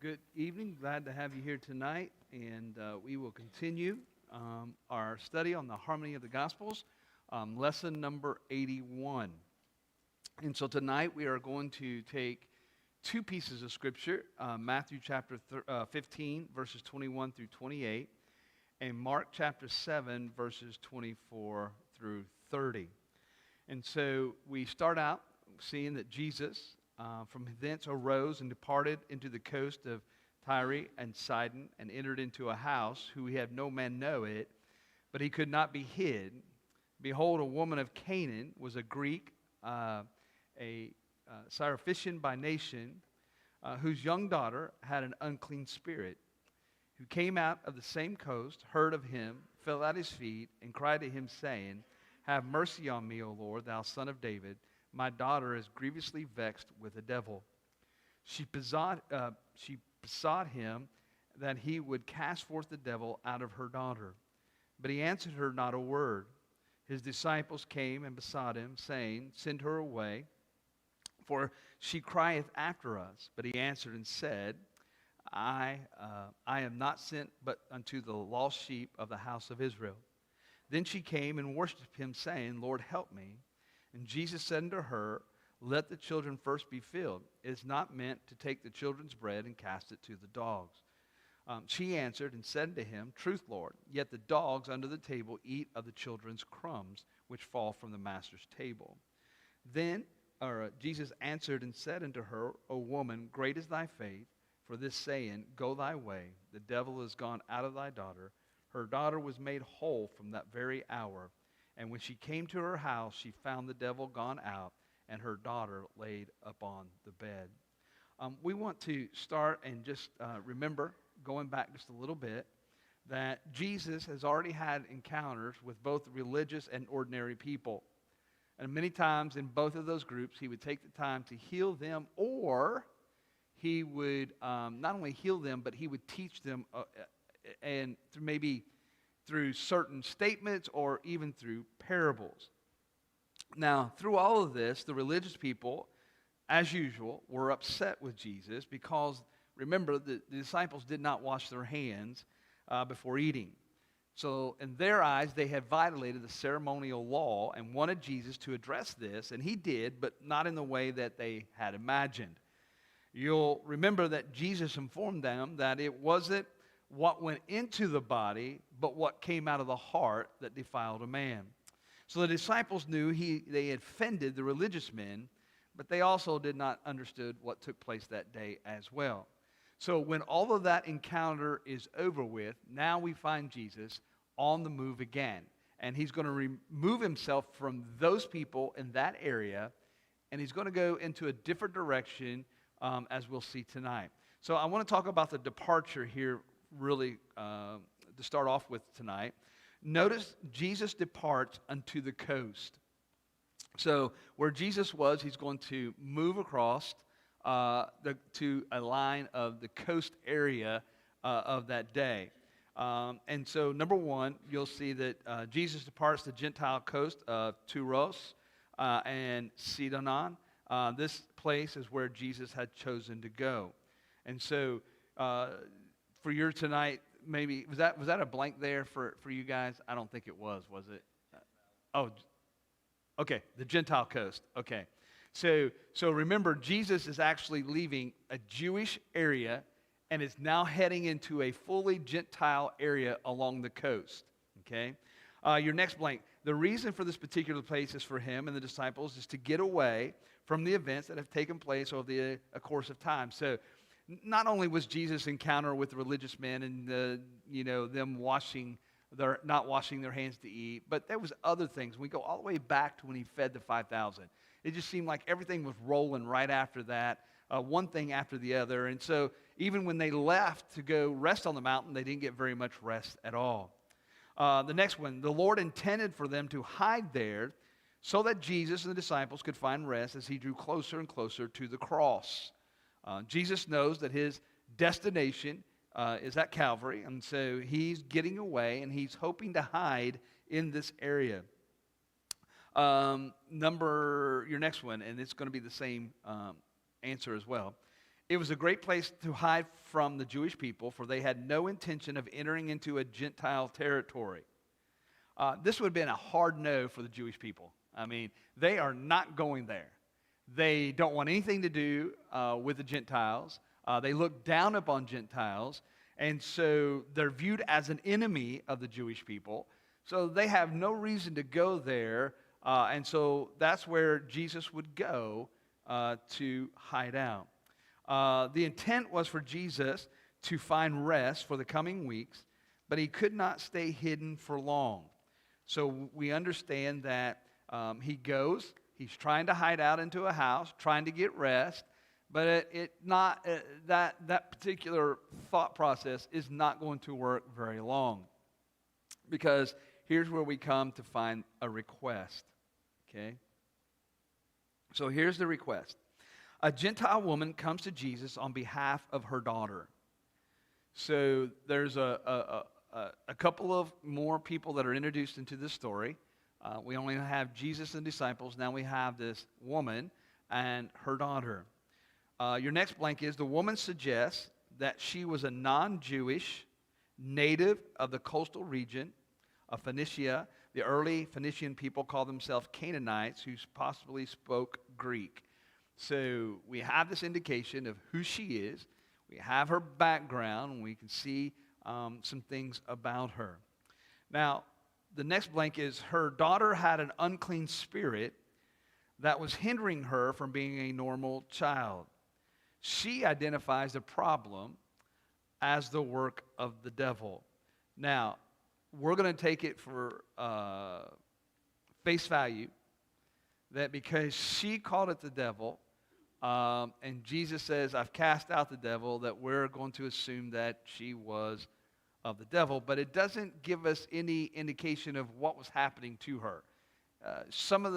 Good evening. Glad to have you here tonight, and we will continue our study on the harmony of the Gospels, lesson number 81. And so tonight we are going to take two pieces of Scripture, Matthew chapter 15, verses 21 through 28, and Mark chapter 7, verses 24 through 30. And so we start out seeing that Jesus from thence arose and departed into the coast of Tyre and Sidon, and entered into a house, who he had no man know it, but he could not be hid. Behold, a woman of Canaan was a Greek, a Syrophoenician by nation, whose young daughter had an unclean spirit, who came out of the same coast, heard of him, fell at his feet, and cried to him, saying, Have mercy on me, O Lord, thou son of David. My daughter is grievously vexed with a devil. She besought him that he would cast forth the devil out of her daughter. But he answered her not a word. His disciples came and besought him, saying, Send her away, for she crieth after us. But he answered and said, I am not sent but unto the lost sheep of the house of Israel. Then she came and worshipped him, saying, Lord, help me. And Jesus said unto her, Let the children first be filled. It is not meant to take the children's bread and cast it to the dogs. She answered and said to him, Truth, Lord, yet the dogs under the table eat of the children's crumbs, which fall from the master's table. Then Jesus answered and said unto her, O woman, great is thy faith. For this saying, Go thy way, the devil is gone out of thy daughter. Her daughter was made whole from that very hour. And when she came to her house, she found the devil gone out, and her daughter laid upon the bed. We want to start and just remember, going back just a little bit, that Jesus has already had encounters with both religious and ordinary people. And many times in both of those groups, he would take the time to heal them, or he would not only heal them, but he would teach them and maybe through certain statements or even through parables. Now, through all of this, the religious people, as usual, were upset with Jesus because, remember, the disciples did not wash their hands before eating. So, in their eyes, they had violated the ceremonial law and wanted Jesus to address this, and he did, but not in the way that they had imagined. You'll remember that Jesus informed them that it wasn't what went into the body, but what came out of the heart that defiled a man. So the disciples knew they had offended the religious men, but they also did not understood what took place that day as well. So when all of that encounter is over with, now we find Jesus on the move again. And he's going to remove himself from those people in that area, and he's going to go into a different direction, as we'll see tonight. So I want to talk about the departure here really to start off with tonight. Notice Jesus departs unto the coast. So where Jesus was, he's going to move across to a line of the coast area of that day. And so number one, you'll see that Jesus departs the Gentile coast of Tyros and Sidon. This place is where Jesus had chosen to go. And so for your tonight, maybe, was that a blank there for you guys? I don't think it was it? Oh, okay, the Gentile coast. Okay. So remember, Jesus is actually leaving a Jewish area and is now heading into a fully Gentile area along the coast. Okay? Your next blank. The reason for this particular place is for him and the disciples is to get away from the events that have taken place over a course of time. So not only was Jesus' encounter with the religious men and them not washing their hands to eat, but there was other things. We go all the way back to when he fed the 5,000. It just seemed like everything was rolling right after that, one thing after the other. And so even when they left to go rest on the mountain, they didn't get very much rest at all. The next one, the Lord intended for them to hide there so that Jesus and the disciples could find rest as he drew closer and closer to the cross. Jesus knows that his destination is at Calvary, and so he's getting away, and he's hoping to hide in this area. Your next one, and it's going to be the same answer as well. It was a great place to hide from the Jewish people, for they had no intention of entering into a Gentile territory. This would have been a hard no for the Jewish people. I mean, they are not going there. They don't want anything to do with the Gentiles. They look down upon Gentiles, and so they're viewed as an enemy of the Jewish people. So they have no reason to go there, and so that's where Jesus would go to hide out. The intent was for Jesus to find rest for the coming weeks, but he could not stay hidden for long. So we understand that he goes, he's trying to hide out into a house, trying to get rest, but that particular thought process is not going to work very long. Because here's where we come to find a request. Okay? So here's the request. A Gentile woman comes to Jesus on behalf of her daughter. So there's a couple of more people that are introduced into this story. We only have Jesus and the disciples. Now we have this woman and her daughter. Your next blank is the woman suggests that she was a non-Jewish native of the coastal region of Phoenicia. The early Phoenician people called themselves Canaanites, who possibly spoke Greek. So we have this indication of who she is. We have her background, and we can see some things about her. Now, the next blank is her daughter had an unclean spirit that was hindering her from being a normal child. She identifies the problem as the work of the devil. Now, we're going to take it for face value that because she called it the devil, and Jesus says, I've cast out the devil, that we're going to assume that she was of the devil. But it doesn't give us any indication of what was happening to her. Some of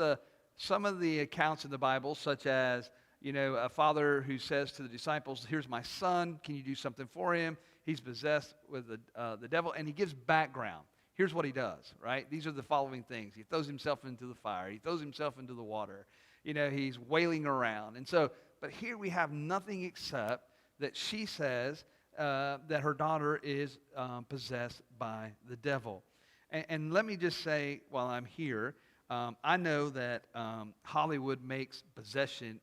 the accounts in the Bible, such as, a father who says to the disciples, here's my son, can you do something for him? He's possessed with the devil, and he gives background. Here's what he does, right? These are the following things. He throws himself into the fire. He throws himself into the water. He's wailing around. And so, but here we have nothing except that she says that her daughter is possessed by the devil. And let me just say while I'm here, I know that Hollywood makes possession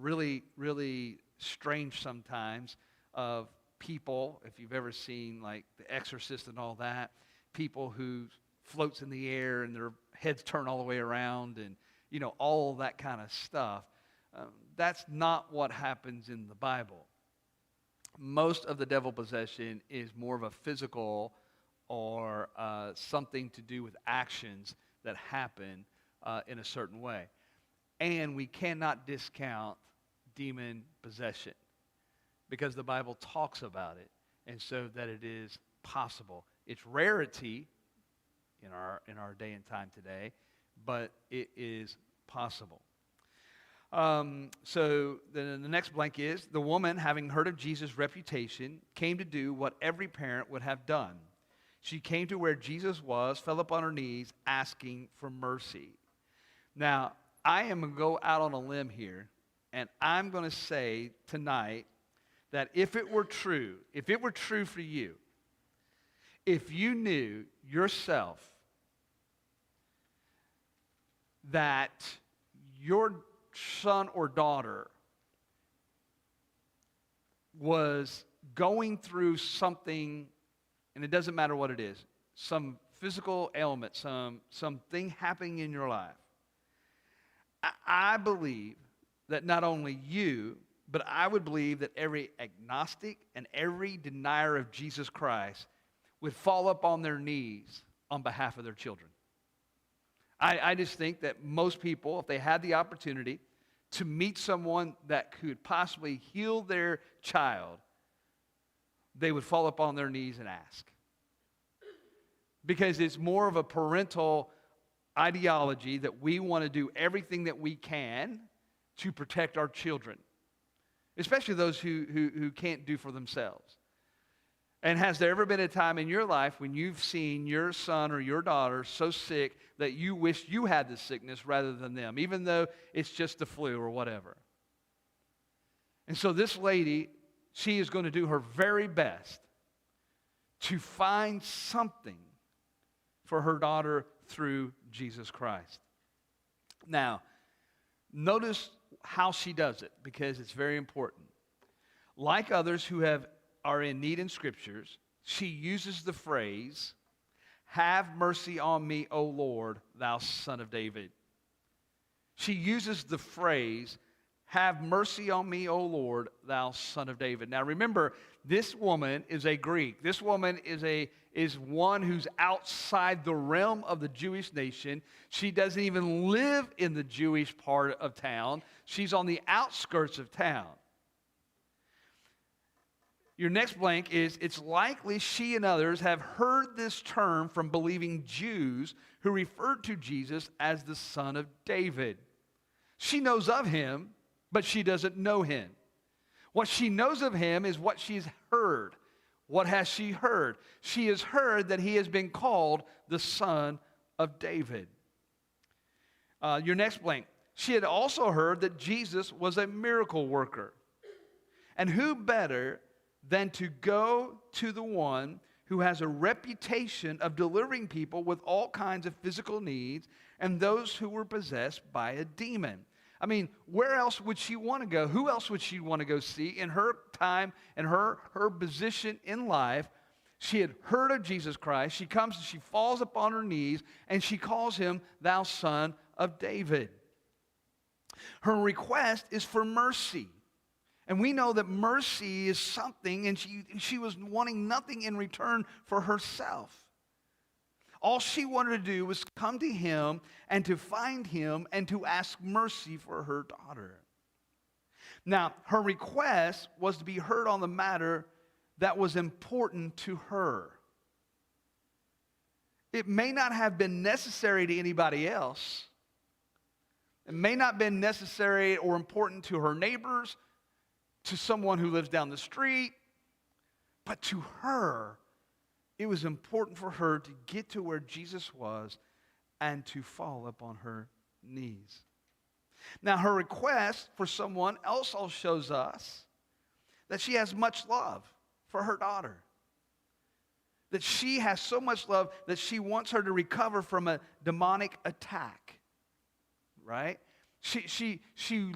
really, really strange sometimes of people. If you've ever seen like The Exorcist and all that, people who floats in the air and their heads turn all the way around and all that kind of stuff. That's not what happens in the Bible. Most of the devil possession is more of a physical or something to do with actions that happen in a certain way. And we cannot discount demon possession because the Bible talks about it, and so that it is possible. It's rarity in our day and time today, but it is possible. So then the next blank is, the woman, having heard of Jesus' reputation, came to do what every parent would have done. She came to where Jesus was, fell upon her knees, asking for mercy. Now, I am going to go out on a limb here, and I'm going to say tonight that if it were true for you, if you knew yourself that your son or daughter was going through something, and it doesn't matter what it is, some physical ailment, something happening in your life, I believe that not only you, but I would believe that every agnostic and every denier of Jesus Christ would fall up on their knees on behalf of their children. I just think that most people, if they had the opportunity to meet someone that could possibly heal their child, they would fall up on their knees and ask. Because it's more of a parental ideology that we want to do everything that we can to protect our children, especially those who can't do for themselves. And has there ever been a time in your life when you've seen your son or your daughter so sick that you wish you had the sickness rather than them, even though it's just the flu or whatever? And so this lady, she is going to do her very best to find something for her daughter through Jesus Christ. Now, notice how she does it, because it's very important. Like others who are in need in scriptures, she uses the phrase, "Have mercy on me, O Lord, thou Son of David." She uses the phrase, "Have mercy on me, O Lord, thou Son of David." Now remember, this woman is a Greek. This woman is one who's outside the realm of the Jewish nation. She doesn't even live in the Jewish part of town. She's on the outskirts of town. Your next blank is, it's likely she and others have heard this term from believing Jews who referred to Jesus as the Son of David. She knows of him, but she doesn't know him. What she knows of him is what she's heard. What has she heard? She has heard that he has been called the Son of David. Your next blank. She had also heard that Jesus was a miracle worker. And who better than to go to the one who has a reputation of delivering people with all kinds of physical needs and those who were possessed by a demon. I mean, where else would she want to go? Who else would she want to go see? In her time and her position in life, she had heard of Jesus Christ. She comes and she falls upon her knees and she calls him, "Thou Son of David." Her request is for mercy. And we know that mercy is something, and she was wanting nothing in return for herself. All she wanted to do was come to him and to find him and to ask mercy for her daughter. Now, her request was to be heard on the matter that was important to her. It may not have been necessary to anybody else. It may not have been necessary or important to her neighbors, to someone who lives down the street, but to her, it was important for her to get to where Jesus was and to fall upon her knees. Now, her request for someone else also shows us that she has much love for her daughter. That she has so much love that she wants her to recover from a demonic attack, right? She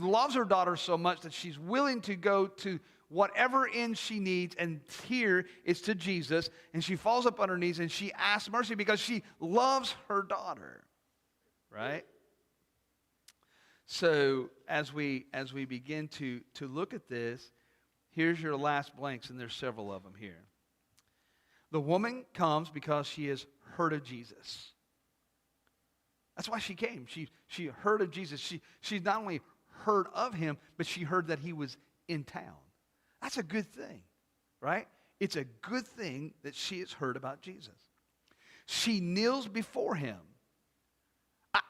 loves her daughter so much that she's willing to go to whatever end she needs, and here it's to Jesus, and she falls up on her knees and she asks mercy because she loves her daughter, right? So as we begin to look at this, here's your last blanks, and there's several of them here. The woman comes because she has heard of Jesus. That's why she came. She heard of Jesus. She's not only heard of him, but she heard that he was in town. That's a good thing, right? It's a good thing that she has heard about Jesus. She kneels before him.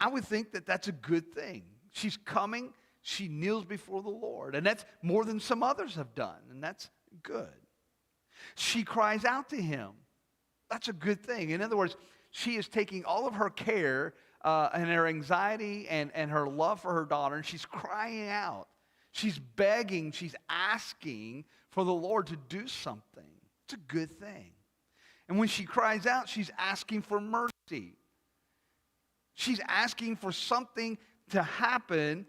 I would think that that's a good thing. She's coming. She kneels before the Lord. And that's more than some others have done. And that's good. She cries out to him. That's a good thing. In other words, she is taking all of her care and her anxiety and her love for her daughter, and she's crying out. She's begging, she's asking for the Lord to do something. It's a good thing. And when she cries out, she's asking for mercy. She's asking for something to happen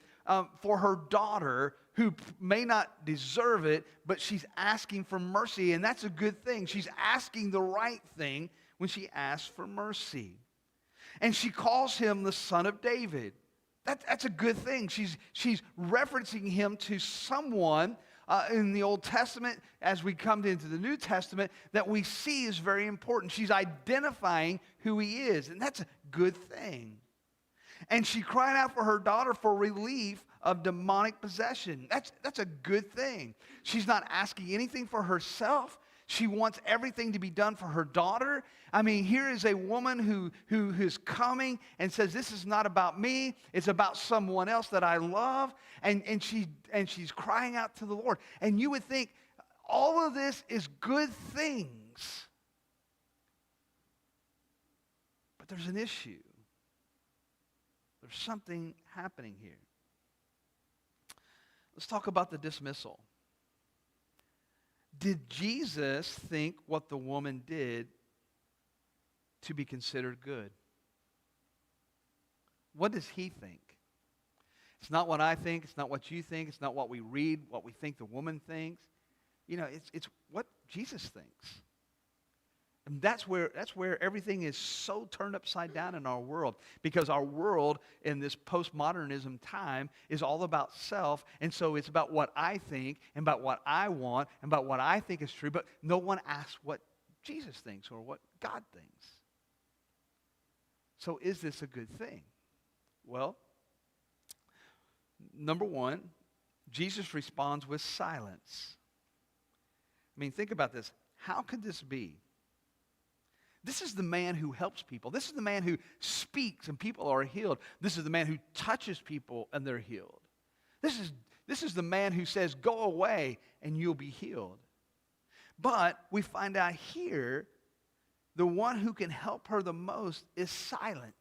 for her daughter who may not deserve it, but she's asking for mercy, and that's a good thing. She's asking the right thing when she asks for mercy. And she calls him the Son of David. That's a good thing. She's referencing him to someone in the Old Testament as we come into the New Testament that we see is very important. She's identifying who he is, and that's a good thing. And she cried out for her daughter for relief of demonic possession. That's a good thing. She's not asking anything for herself. She wants everything to be done for her daughter. I mean, here is a woman who is coming and says, this is not about me. It's about someone else that I love. And she's crying out to the Lord. And you would think all of this is good things. But there's an issue. There's something happening here. Let's talk about the dismissal. Did Jesus think what the woman did to be considered good? What does he think? It's not what I think. It's not what you think. It's not what we read, what we think the woman thinks. You know, it's what Jesus thinks. And that's where everything is so turned upside down in our world, because our world in this postmodernism time is all about self, and so it's about what I think and about what I want and about what I think is true, but no one asks what Jesus thinks or what God thinks. So is this a good thing? Well, number one, Jesus responds with silence. I mean, think about this. How could this be? This is the man who helps people. This is the man who speaks and people are healed. This is the man who touches people and they're healed. This is the man who says, go away and you'll be healed. But we find out here, the one who can help her the most is silent.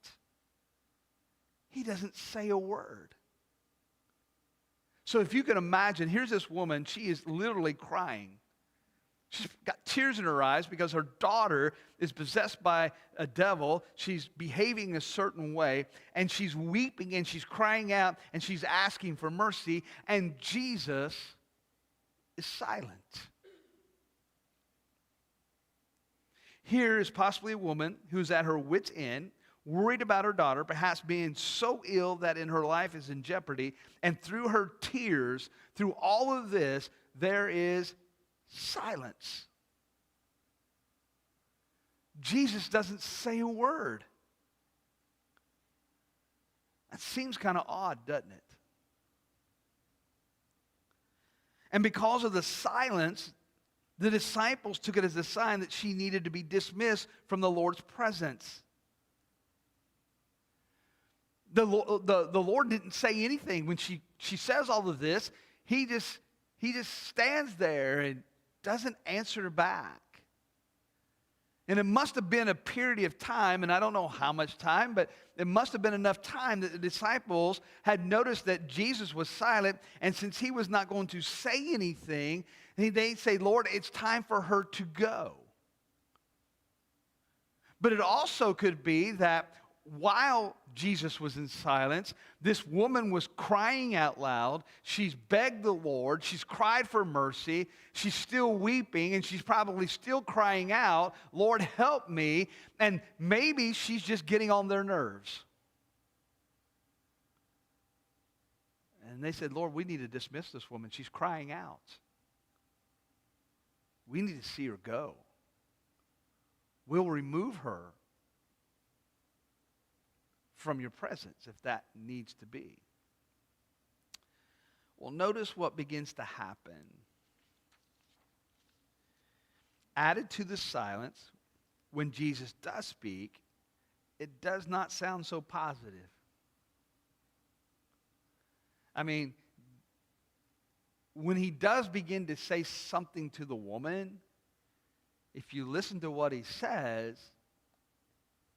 He doesn't say a word. So if you can imagine, here's this woman, she is literally crying. She's got tears in her eyes because her daughter is possessed by a devil. She's behaving a certain way, and she's weeping, and she's crying out, and she's asking for mercy, and Jesus is silent. Here is possibly a woman who's at her wit's end, worried about her daughter, perhaps being so ill that in her life is in jeopardy, and through her tears, through all of this, there is silence. Jesus doesn't say a word. That seems kind of odd, doesn't it? And because of the silence, the disciples took it as a sign that she needed to be dismissed from the Lord's presence. The Lord didn't say anything. When she says all of this, he just stands there and doesn't answer back. And it must have been a period of time, and I don't know how much time, but it must have been enough time that the disciples had noticed that Jesus was silent, and since he was not going to say anything, they say, Lord, it's time for her to go. But it also could be that while Jesus was in silence, this woman was crying out loud. She's begged the Lord. She's cried for mercy. She's still weeping, and she's probably still crying out, Lord, help me. And maybe she's just getting on their nerves. And they said, Lord, we need to dismiss this woman. She's crying out. We need to see her go. We'll remove her from your presence if that needs to be. Well, notice what begins to happen. Added to the silence, when Jesus does speak, it does not sound so positive. I mean, when he does begin to say something to the woman, if you listen to what he says,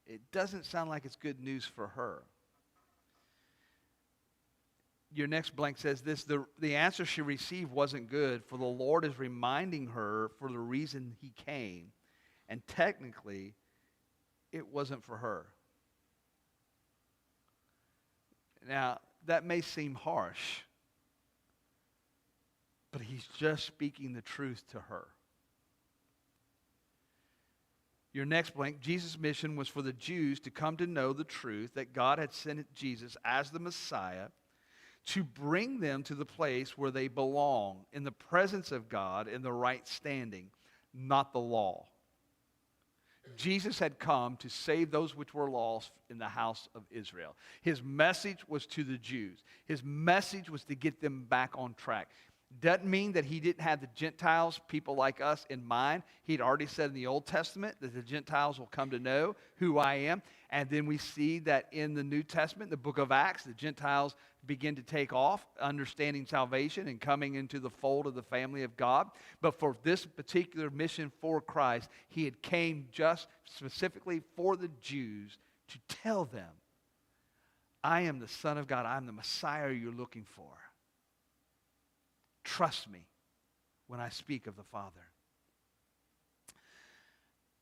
it doesn't sound like it's good news for her. Your next blank says this, the answer she received wasn't good, for the Lord is reminding her for the reason he came. And technically, it wasn't for her. Now, that may seem harsh, but he's just speaking the truth to her. Your next blank, Jesus' mission was for the Jews to come to know the truth that God had sent Jesus as the Messiah to bring them to the place where they belong, in the presence of God, in the right standing, not the law. Jesus had come to save those which were lost in the house of Israel. His message was to the Jews. His message was to get them back on track. Doesn't mean that he didn't have the Gentiles, people like us, in mind. He'd already said in the Old Testament that the Gentiles will come to know who I am. And then we see that in the New Testament, the book of Acts, the Gentiles begin to take off, understanding salvation and coming into the fold of the family of God. But for this particular mission for Christ, he had came just specifically for the Jews to tell them, I am the Son of God. I am the Messiah you're looking for. Trust me. when I speak of the Father.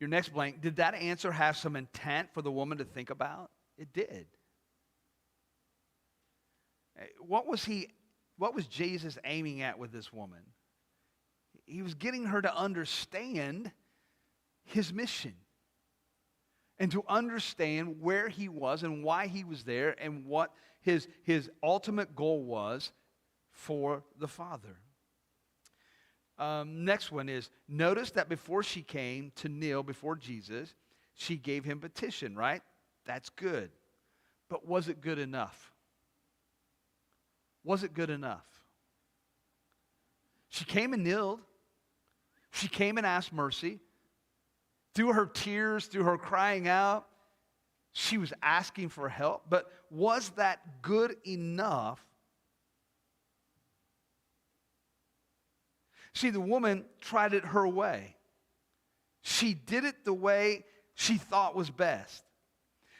Your next blank, did that answer have some intent for the woman to think about? It did. What was Jesus aiming at with this woman? He was getting her to understand his mission and to understand where he was and why he was there and what his ultimate goal was for the Father. Next one is, notice that before she came to kneel before Jesus, she gave him petition, right? That's good. But was it good enough? Was it good enough? She came and kneeled. She came and asked mercy. Through her tears, through her crying out, she was asking for help. But was that good enough? See, the woman tried it her way. She did it the way she thought was best.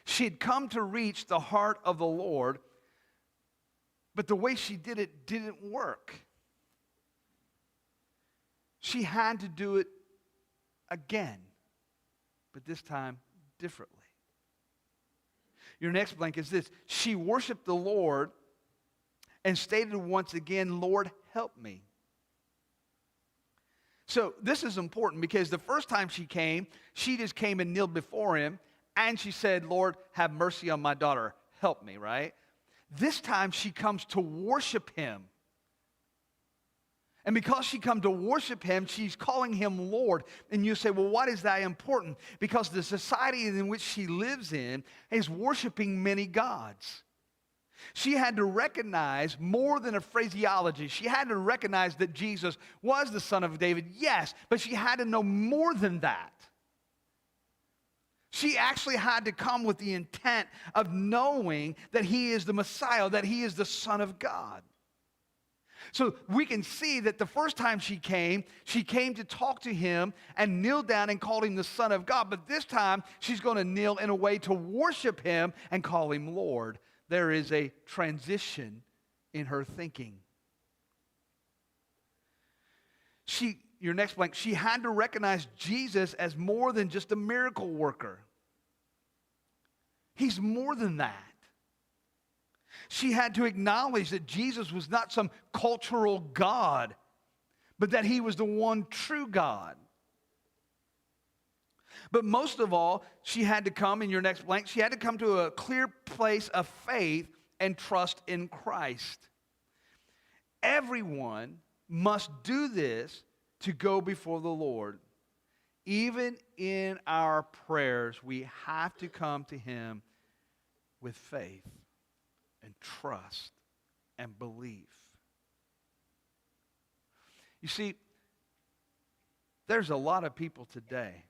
She had come to reach the heart of the Lord, but the way she did it didn't work. She had to do it again, but this time differently. Your next blank is this. She worshiped the Lord and stated once again, Lord, help me. So this is important because the first time she came, she just came and kneeled before him, and she said, Lord, have mercy on my daughter. Help me, right? This time she comes to worship him. And because she come to worship him, she's calling him Lord. And you say, well, why is that important? Because the society in which she lives in is worshiping many gods. She had to recognize more than a phraseology. She had to recognize that Jesus was the Son of David, yes, but she had to know more than that. She actually had to come with the intent of knowing that he is the Messiah, that he is the Son of God. So we can see that the first time she came to talk to him and kneel down and called him the Son of God. But this time, she's going to kneel in a way to worship him and call him Lord. There is a transition in her thinking. Your next blank, she had to recognize Jesus as more than just a miracle worker. He's more than that. She had to acknowledge that Jesus was not some cultural God, but that he was the one true God. But most of all, she had to come, in your next blank, she had to come to a clear place of faith and trust in Christ. Everyone must do this to go before the Lord. Even in our prayers, we have to come to him with faith and trust and belief. You see, there's a lot of people today.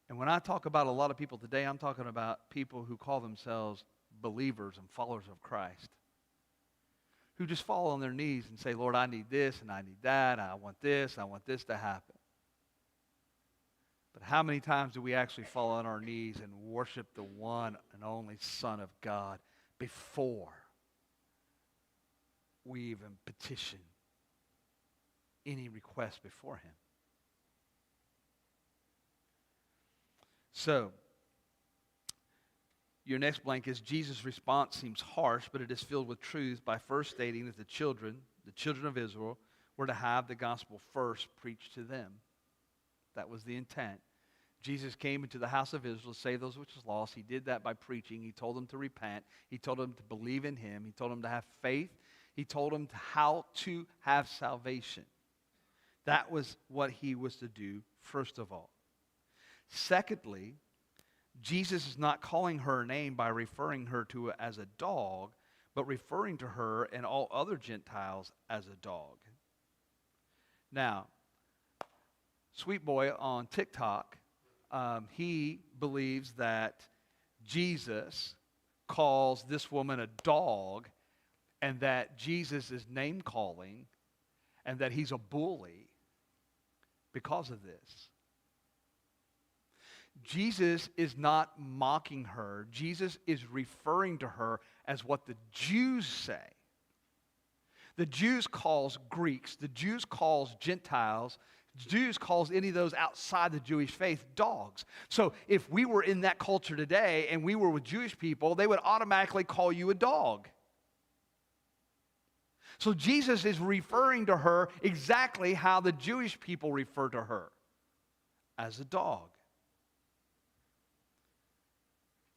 And when I talk about a lot of people today, I'm talking about people who call themselves believers and followers of Christ, who just fall on their knees and say, Lord, I need this and I need that. I want this to happen. But how many times do we actually fall on our knees and worship the one and only Son of God before we even petition any request before him? So, your next blank is Jesus' response seems harsh, but it is filled with truth by first stating that the children of Israel, were to have the gospel first preached to them. That was the intent. Jesus came into the house of Israel to save those which was lost. He did that by preaching. He told them to repent. He told them to believe in him. He told them to have faith. He told them how to have salvation. That was what he was to do first of all. Secondly, Jesus is not calling her name by referring her to as a dog, but referring to her and all other Gentiles as a dog. Now, Sweet Boy on TikTok, he believes that Jesus calls this woman a dog and that Jesus is name-calling and that he's a bully because of this. Jesus is not mocking her. Jesus is referring to her as what the Jews say. The Jews calls Greeks, the Jews calls Gentiles, Jews calls any of those outside the Jewish faith dogs. So if we were in that culture today and we were with Jewish people, they would automatically call you a dog. So Jesus is referring to her exactly how the Jewish people refer to her, as a dog.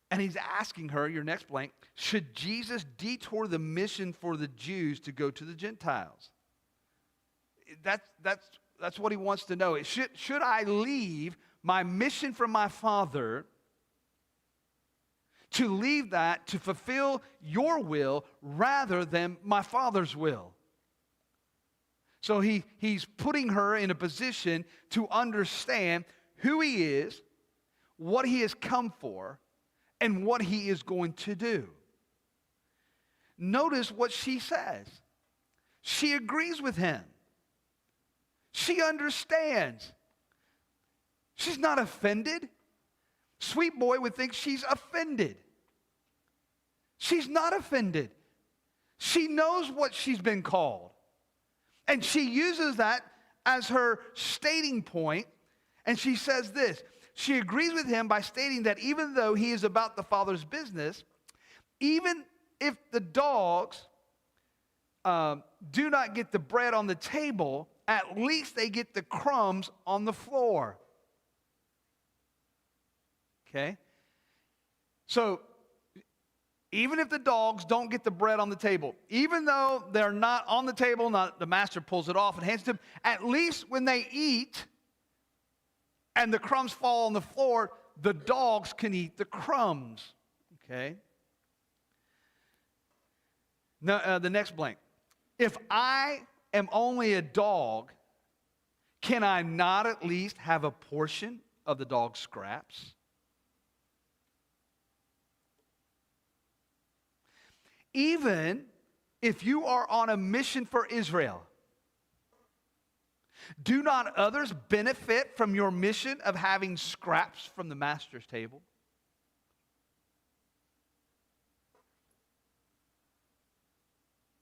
And he's asking her, your next blank, should Jesus detour the mission for the Jews to go to the Gentiles? That's what he wants to know. Should I leave my mission from my Father to leave that to fulfill your will rather than my Father's will? So he's putting her in a position to understand who he is, what he has come for, and what he is going to do. Notice what she says. She agrees with him. She understands. She's not offended. Sweet boy would think she's offended. She's not offended. She knows what she's been called. And she uses that as her stating point. And she says this. She agrees with him by stating that even though he is about the Father's business, even if the dogs do not get the bread on the table, at least they get the crumbs on the floor. Okay? So, even if the dogs don't get the bread on the table, even though they're not on the table, the master pulls it off and hands it to them, at least when they eat and the crumbs fall on the floor, the dogs can eat the crumbs. Okay? Now, the next blank. If I am only a dog, can I not at least have a portion of the dog's scraps? Even if you are on a mission for Israel, do not others benefit from your mission of having scraps from the master's table?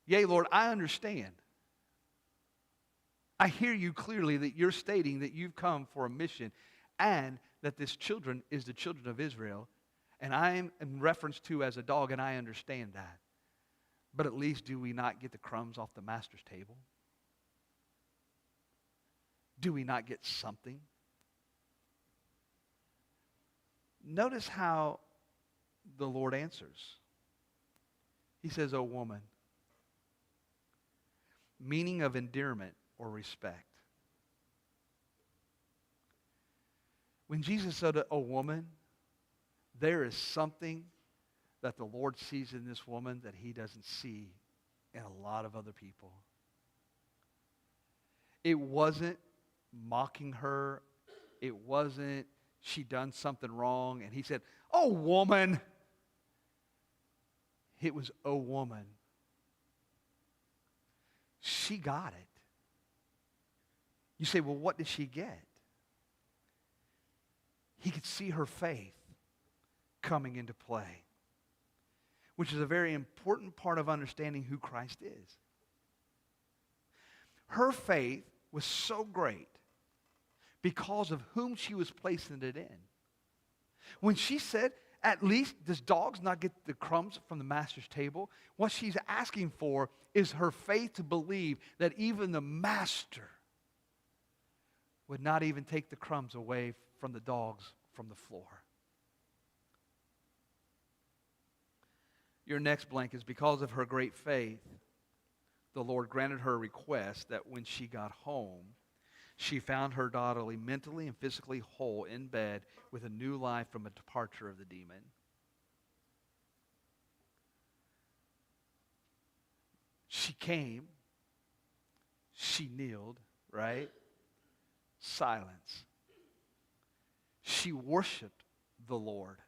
Yea, Lord, I understand. I hear you clearly that you're stating that you've come for a mission and that this children is the children of Israel, and I am in reference to as a dog, and I understand that. But at least do we not get the crumbs off the master's table? Do we not get something? Notice how the Lord answers. He says, "O woman," meaning of endearment or respect. When Jesus said, "O woman," there is something that the Lord sees in this woman that he doesn't see in a lot of other people. It wasn't mocking her. It wasn't she done something wrong and he said, "Oh, woman." It was, "Oh, woman." She got it. You say, well, what did she get? He could see her faith coming into play, which is a very important part of understanding who Christ is. Her faith was so great because of whom she was placing it in. When she said, "At least does dogs not get the crumbs from the master's table?" what she's asking for is her faith to believe that even the master would not even take the crumbs away from the dogs from the floor. Your next blank is, because of her great faith, the Lord granted her request that when she got home, she found her daughter mentally and physically whole in bed with a new life from a departure of the demon. She came, she kneeled, right? Silence. She worshiped the Lord.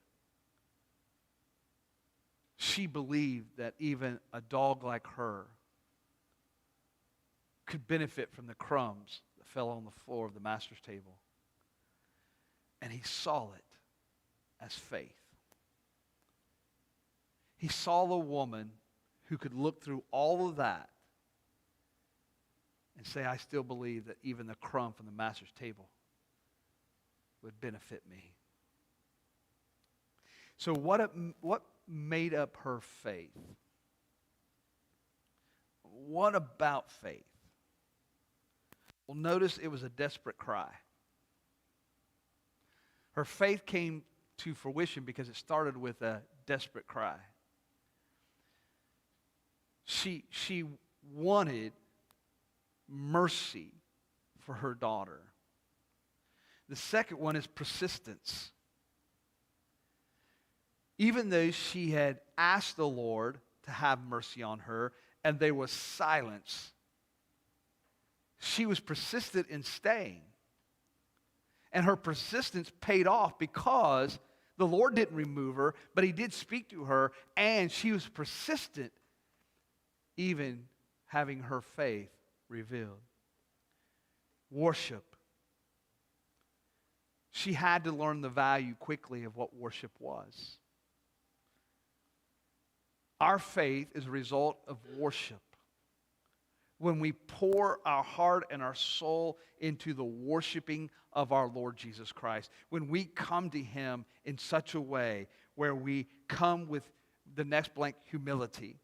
She believed that even a dog like her could benefit from the crumbs that fell on the floor of the master's table. And he saw it as faith. He saw the woman who could look through all of that and say, I still believe that even the crumb from the master's table would benefit me. So what made up her faith? What about faith? Well, notice it was a desperate cry. Her faith came to fruition because it started with a desperate cry. She wanted mercy for her daughter. The second one is persistence. Even though she had asked the Lord to have mercy on her, and there was silence, she was persistent in staying. And her persistence paid off because the Lord didn't remove her, but He did speak to her, and she was persistent, even having her faith revealed. Worship. She had to learn the value quickly of what worship was. Our faith is a result of worship. When we pour our heart and our soul into the worshiping of our Lord Jesus Christ, when we come to Him in such a way where we come with the next blank humility,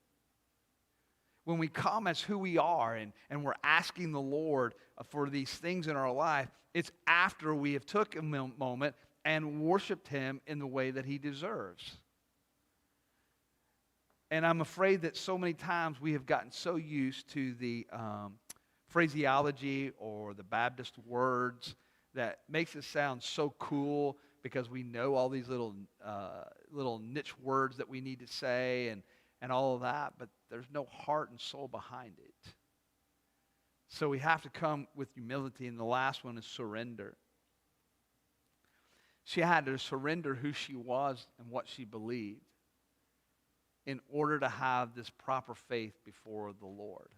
when we come as who we are and we're asking the Lord for these things in our life, it's after we have took a moment and worshiped Him in the way that He deserves. And I'm afraid that so many times we have gotten so used to the phraseology or the Baptist words that makes it sound so cool because we know all these little niche words that we need to say and all of that, but there's no heart and soul behind it. So we have to come with humility, and the last one is surrender. She had to surrender who she was and what she believed in order to have this proper faith before the Lord.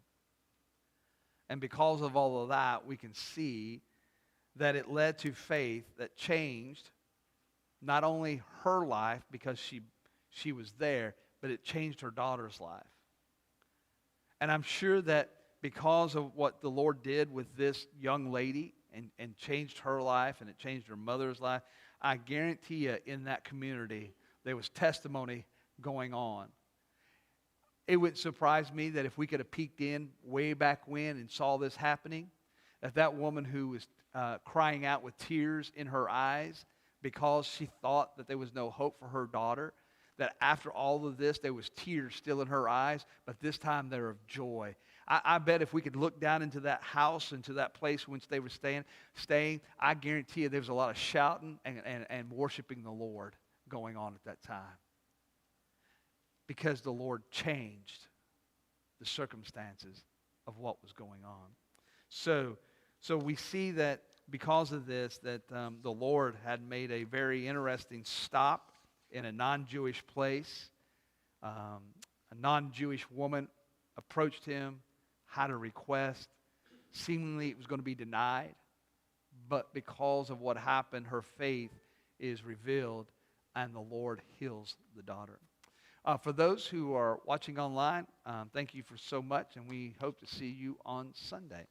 And because of all of that, we can see that it led to faith that changed not only her life because she was there, but it changed her daughter's life. And I'm sure that because of what the Lord did with this young lady and changed her life and it changed her mother's life, I guarantee you in that community there was testimony going on. It would surprise me that if we could have peeked in way back when and saw this happening, that woman who was crying out with tears in her eyes because she thought that there was no hope for her daughter, that after all of this there was tears still in her eyes, but this time they're of joy. I bet if we could look down into that house, into that place in which they were staying, I guarantee you there was a lot of shouting and worshiping the Lord going on at that time. Because the Lord changed the circumstances of what was going on. So we see that because of this, that the Lord had made a very interesting stop in a non-Jewish place. A non-Jewish woman approached Him, had a request. Seemingly it was going to be denied. But because of what happened, her faith is revealed, and the Lord heals the daughter. For those who are watching online, thank you for so much, and we hope to see you on Sunday.